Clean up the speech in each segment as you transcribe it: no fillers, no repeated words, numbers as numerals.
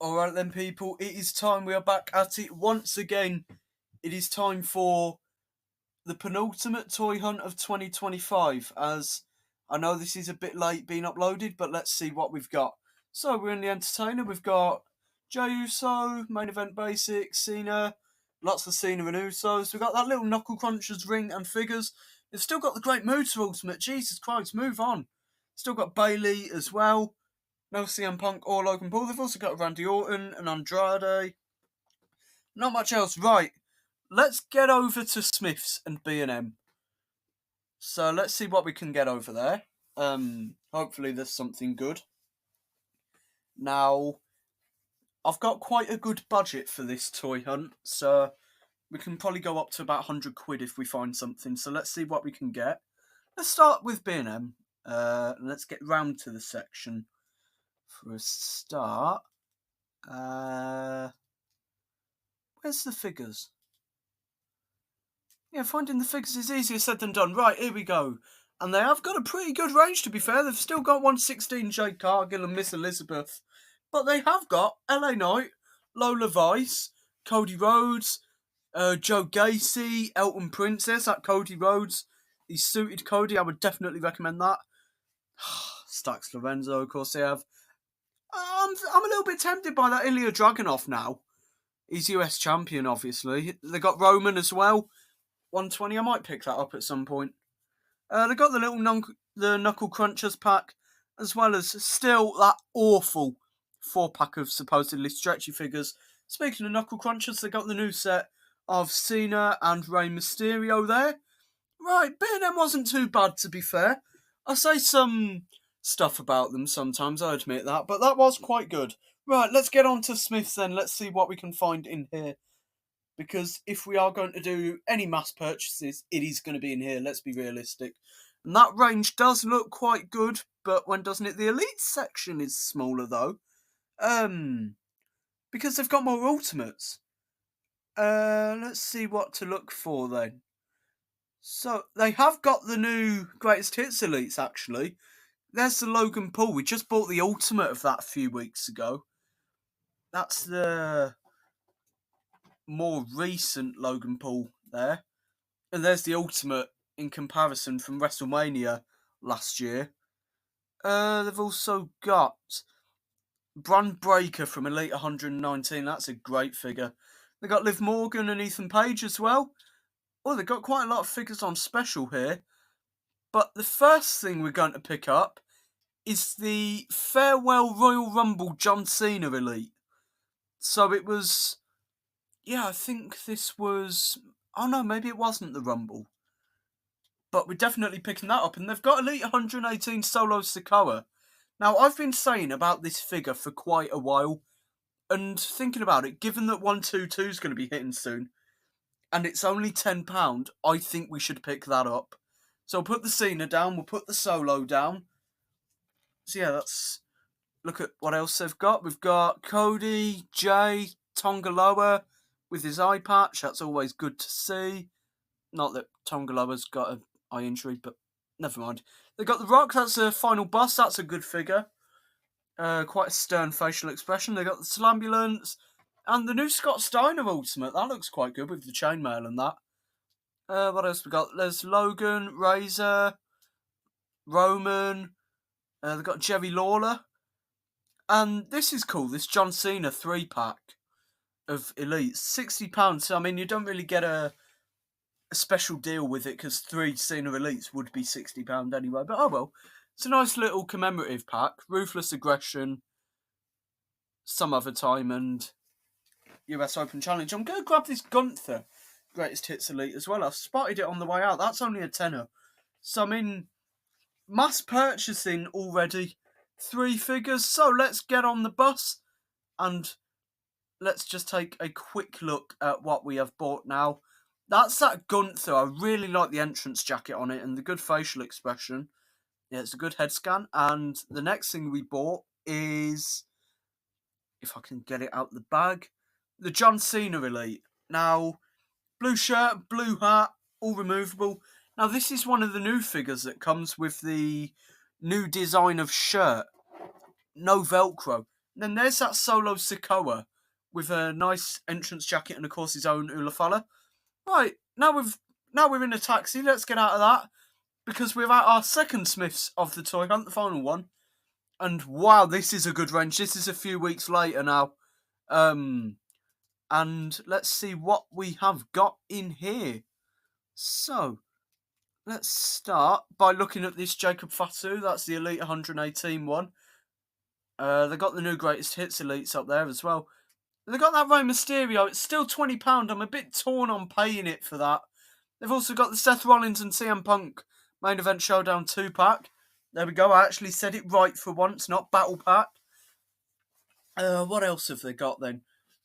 Alright then, people, it is time. We are back at it once again. It is time for the penultimate toy hunt of 2025, as I know this is a bit late being uploaded, but let's see what we've got. So, we're in the entertainer. We've got Jey Uso, main event basics, Cena, lots of Cena and Usos. We've got that little Knuckle Crunchers ring and figures. They've still got the Great Muta Ultimate. Jesus Christ, move on. Still got Bayley as well. No CM Punk or Logan Paul. They've also got Randy Orton and Andrade. Not much else. Right, let's get over to Smith's and B&M. So let's see what we can get over there. Hopefully there's something good. Now, I've got quite a good budget for this toy hunt, so we can probably go up to about 100 quid if we find something. So let's see what we can get. Let's start with B&M. Let's get round to the section. For a start, where's the figures? Yeah, finding the figures is easier said than done. Right, here we go. And they have got a pretty good range, to be fair. They've still got 116 Jade Cargill and Miss Elizabeth. But they have got LA Knight, Lola Vice, Cody Rhodes, Joe Gacy, Elton Princess at Cody Rhodes. He's suited Cody. I would definitely recommend that. Stax Lorenzo, of course, they have. I'm a little bit tempted by that Ilya Dragunov now. He's US champion, obviously. They got Roman as well. 120, I might pick that up at some point. They got the little Knuckle Crunchers pack, as well as still that awful 4-pack of supposedly stretchy figures. Speaking of Knuckle Crunchers, they got the new set of Cena and Rey Mysterio there. Right, B&M wasn't too bad, to be fair. I say some stuff about them sometimes, I admit that, but that was quite good. Right, let's get on to Smith's then. Let's see what we can find in here. Because if we are going to do any mass purchases, it is going to be in here, let's be realistic. And that range does look quite good, but when doesn't it? The Elite section is smaller though. Because they've got more Ultimates. Let's see what to look for then. So, they have got the new Greatest Hits Elites, actually. There's the Logan Paul. We just bought the Ultimate of that a few weeks ago. That's the more recent Logan Paul there. And there's the Ultimate in comparison from WrestleMania last year. They've also got Brand Breaker from Elite 119. That's a great figure. They've got Liv Morgan and Ethan Page as well. Oh, they've got quite a lot of figures on special here. But the first thing we're going to pick up is the Farewell Royal Rumble John Cena Elite. So it was... Yeah, I think this was... Oh no, maybe it wasn't the Rumble. But we're definitely picking that up. And they've got Elite 118 Solo Sikoa. Now, I've been saying about this figure for quite a while. And thinking about it, given that 122 is going to be hitting soon, and it's only £10, I think we should pick that up. So we'll put the Cena down, we'll put the Solo down. So yeah, let's look at what else they've got. We've got Cody, Jay, Tongaloa with his eye patch. That's always good to see. Not that Tongaloa's got an eye injury, but never mind. They've got The Rock, that's a final boss. That's a good figure. Quite a stern facial expression. They've got the Slambulance. And the new Scott Steiner Ultimate. That looks quite good with the chainmail and that. What else we got? There's Logan, Razor, Roman. They've got Jerry Lawler. And this is cool. This John Cena 3-pack of Elites. £60. So, I mean, you don't really get a special deal with it because 3 Cena Elites would be £60 anyway. But oh well. It's a nice little commemorative pack. Ruthless Aggression. Some other time and US Open Challenge. I'm going to grab this Gunther Greatest Hits Elite as well. I've spotted it on the way out. That's only a tenner. So, I mean, mass purchasing already. 3 figures. So, let's get on the bus and let's just take a quick look at what we have bought now. That's that Gunther. I really like the entrance jacket on it and the good facial expression. Yeah, it's a good head scan. And the next thing we bought is, if I can get it out the bag, the John Cena Elite. Now, blue shirt, blue hat, all removable. Now, this is one of the new figures that comes with the new design of shirt. No Velcro. Then there's that Solo Sikoa with a nice entrance jacket and of course his own Ulafala. Right, now we're in a taxi, let's get out of that. Because we're at our second Smiths of the toy hunt, the final one. And wow, this is a good range. This is a few weeks later now. And let's see what we have got in here. So, let's start by looking at this Jacob Fatu. That's the Elite 118 one. They got the new Greatest Hits Elites up there as well. They got that Rey Mysterio. It's still £20. I'm a bit torn on paying it for that. They've also got the Seth Rollins and CM Punk Main Event Showdown 2-pack. There we go. I actually said it right for once, not Battle Pack. What else have they got then?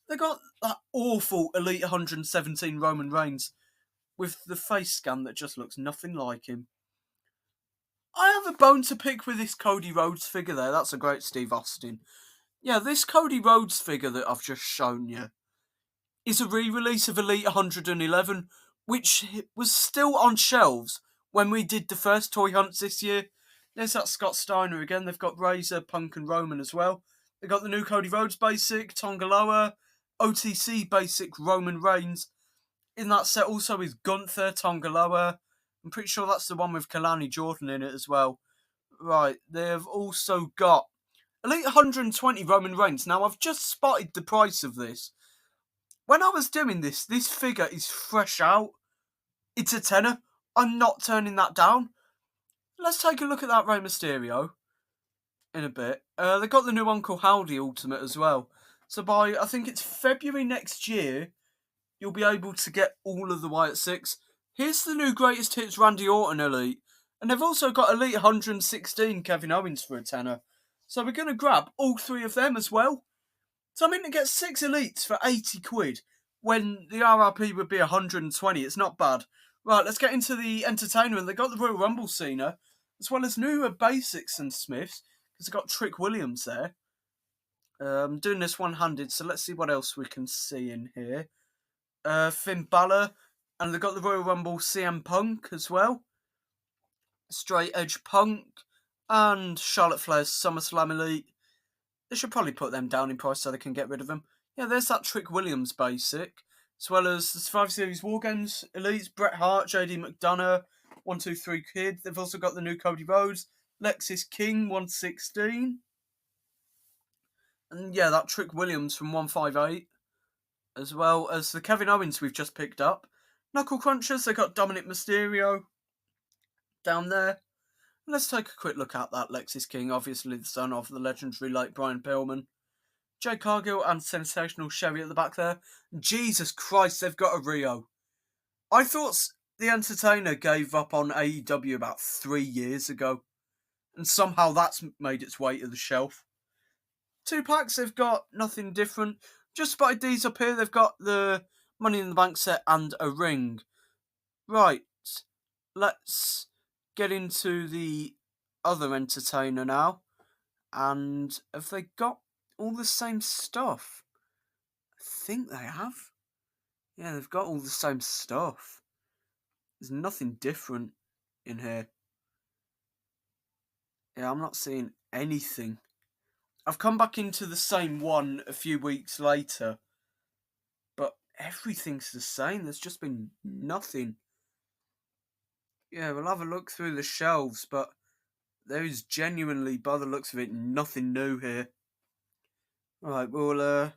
They got that awful Elite 117 Roman Reigns with the face scan that just looks nothing like him. I have a bone to pick with this Cody Rhodes figure there. That's a great Steve Austin. Yeah, this Cody Rhodes figure that I've just shown you is a re-release of Elite 111, which was still on shelves when we did the first toy hunts this year. There's that Scott Steiner again. They've got Razor, Punk and Roman as well. They've got the new Cody Rhodes basic, Tongaloa, OTC basic Roman Reigns. In that set also is Gunther, Tongaloa. I'm pretty sure that's the one with Kalani Jordan in it as well. Right, they've also got Elite 120 Roman Reigns. Now, I've just spotted the price of this. When I was doing this figure is fresh out. It's a tenner. I'm not turning that down. Let's take a look at that Rey Mysterio in a bit. They got the new Uncle Howdy Ultimate as well. So by, I think it's February next year, you'll be able to get all of the Wyatt 6. Here's the new Greatest Hits Randy Orton Elite. And they've also got Elite 116 Kevin Owens for a tenner. So we're going to grab all three of them as well. So I'm going to get 6 Elites for 80 quid when the RRP would be 120. It's not bad. Right, let's get into the entertainer. And they got the Royal Rumble Cena, as well as newer basics and Smiths, because they've got Trick Williams there. I'm doing this one-handed, so let's see what else we can see in here. Finn Balor, and they've got the Royal Rumble CM Punk as well. Straight Edge Punk, and Charlotte Flair's SummerSlam Elite. They should probably put them down in price so they can get rid of them. Yeah, there's that Trick Williams basic, as well as the Survivor Series War Games Elites, Bret Hart, JD McDonough, 123 Kid. They've also got the new Cody Rhodes, Lexis King, 116. And yeah, that Trick Williams from 158. As well as the Kevin Owens we've just picked up. Knuckle Crunchers, they got Dominic Mysterio down there. Let's take a quick look at that Lexis King, obviously the son of the legendary late Brian Pillman. Jay Cargill and Sensational Sherry at the back there. Jesus Christ, they've got a Rio. I thought The Entertainer gave up on AEW about 3 years ago. And somehow that's made its way to the shelf. 2-packs, they've got nothing different. Just spotted these up here. They've got the Money in the Bank set and a ring. Right, let's get into the other entertainer now. And have they got all the same stuff? I think they have. Yeah, they've got all the same stuff. There's nothing different in here. Yeah, I'm not seeing anything. I've come back into the same one a few weeks later. But everything's the same. There's just been nothing. Yeah, we'll have a look through the shelves, but there is genuinely, by the looks of it, nothing new here. Right, we'll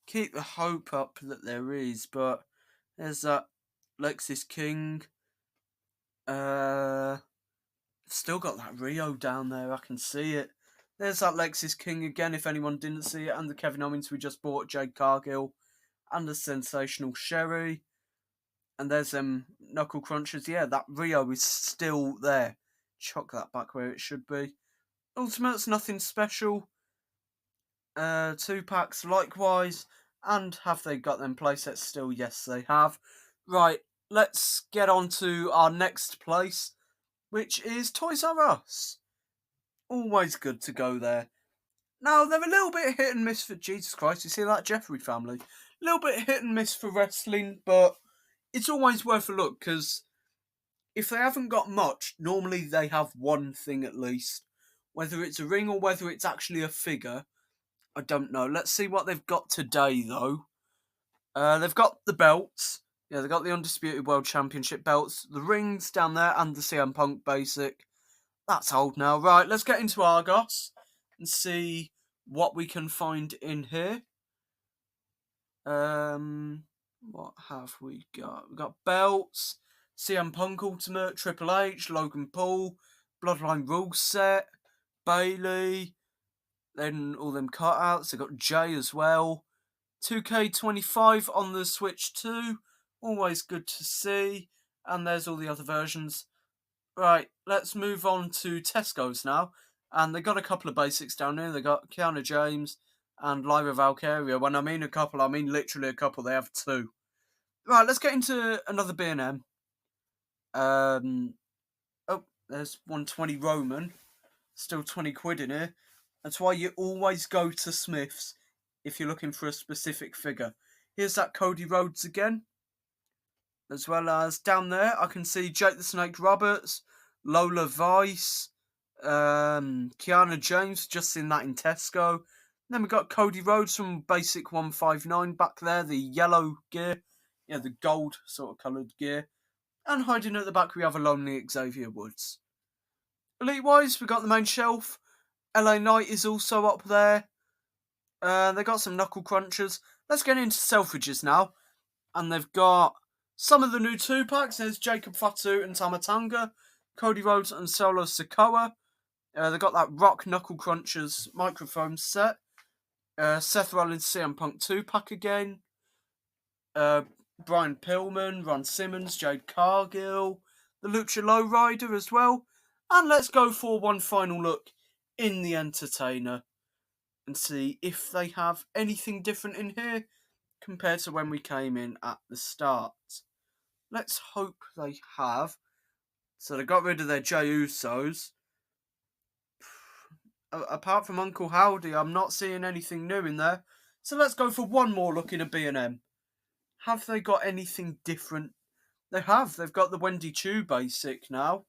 keep the hope up that there is, but there's that Lexis King. Still got that Rio down there, I can see it. There's that Lexis King again, if anyone didn't see it, and the Kevin Owens we just bought, Jade Cargill, and the Sensational Sherry. And there's Knuckle Crunchers. Yeah, that Rio is still there. Chuck that back where it should be. Ultimate's nothing special. 2-packs likewise. And have they got them playsets still? Yes, they have. Right, let's get on to our next place, which is Toys R Us. Always good to go there. Now, they're a little bit hit and miss for Jesus Christ. You see that Jeffrey family? A little bit hit and miss for wrestling, but it's always worth a look, because if they haven't got much, normally they have one thing at least. Whether it's a ring or whether it's actually a figure, I don't know. Let's see what they've got today, though. They've got the belts. Yeah, they've got the Undisputed World Championship belts, the rings down there, and the CM Punk basic. That's old now. Right, let's get into Argos and see what we can find in here. What have we got? We've got belts, CM Punk Ultimate, Triple H, Logan Paul, Bloodline Rules set, Bailey, then all them cutouts. They've got Jay as well. 2K25 on the Switch 2. Always good to see. And there's all the other versions. Right, let's move on to Tesco's now. And they got a couple of basics down here. They got Kiana James and Lyra Valkyria. When I mean a couple, I mean literally a couple. They have two. Right, let's get into another B&M. Oh, there's 120 Roman. Still 20 quid in here. That's why you always go to Smith's if you're looking for a specific figure. Here's that Cody Rhodes again. As well as down there, I can see Jake the Snake Roberts, Lola Vice, Kiana James, just seen that in Tesco. Then we've got Cody Rhodes from Basic 159 back there, the yellow gear. Yeah, the gold sort of coloured gear. And hiding at the back, we have a lonely Xavier Woods. Elite-wise, we've got the main shelf. LA Knight is also up there. They got some knuckle crunchers. Let's get into Selfridges now. And they've got some of the new 2-packs. There's Jacob Fatu and Tamatanga, Cody Rhodes and Solo Sikoa. They've got that Rock Knuckle Crunchers microphone set. Seth Rollins CM Punk 2-pack again. Brian Pillman, Ron Simmons, Jade Cargill, the Lucha Lowrider as well. And let's go for one final look in the Entertainer and see if they have anything different in here compared to when we came in at the start. Let's hope they have. So they got rid of their Jey Usos. Apart from Uncle Howdy, I'm not seeing anything new in there. So let's go for one more look in a B&M. Have they got anything different? They have. They've got the Wendy Chu basic now.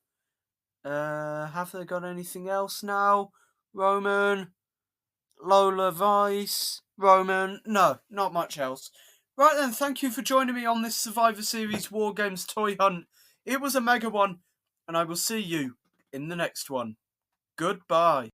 Have they got anything else now? Roman, Lola Vice, Roman. No, not much else. Right then, thank you for joining me on this Survivor Series War Games toy hunt. It was a mega one, and I will see you in the next one. Goodbye.